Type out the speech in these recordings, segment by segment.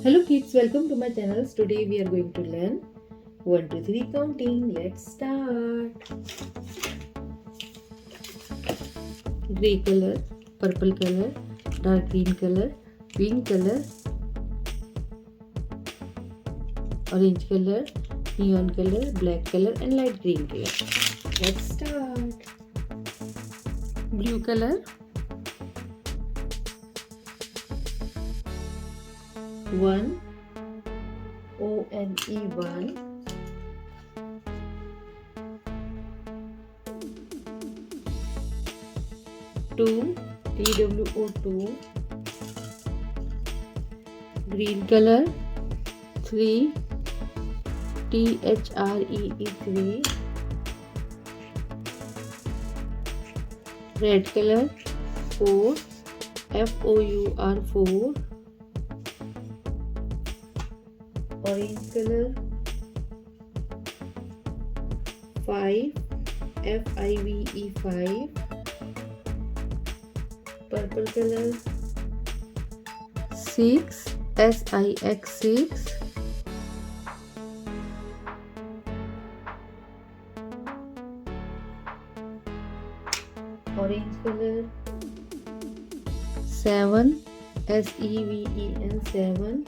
Hello kids, welcome to my channel. Today we are going to learn 1 to 3 counting. Let's start. Grey color, purple color, dark green color, pink color, orange color, neon color, black color and light green color. Let's start. Blue color, 1 one, 2 two, green color, 3 three, red color, 4 four, orange color, 5 five, purple color, 6 six, orange color, 7 seven,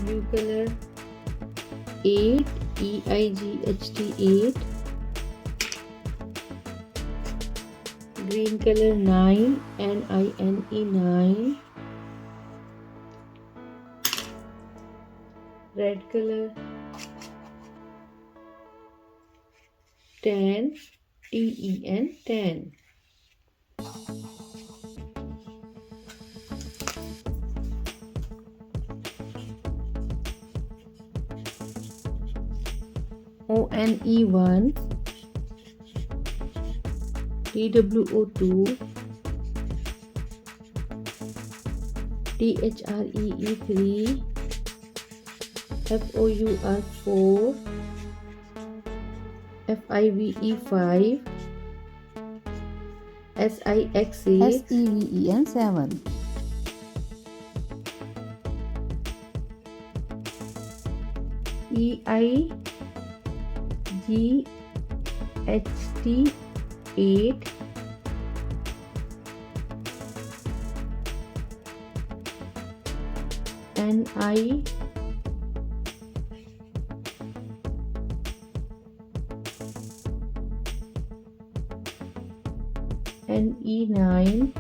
blue color, 8 eight, green color, 9 nine, red color, 10 10. one, two, three, four, five, six, seven, EIGHT 8, NI NE 9,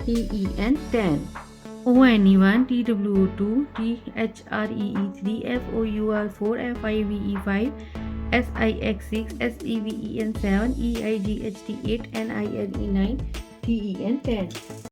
TEN 10, ONE1, TWO2, THREE3, FOUR4, FIVE5, SIX6, SEVEN 7, EIGHT 8, NINE 9, TEN 10.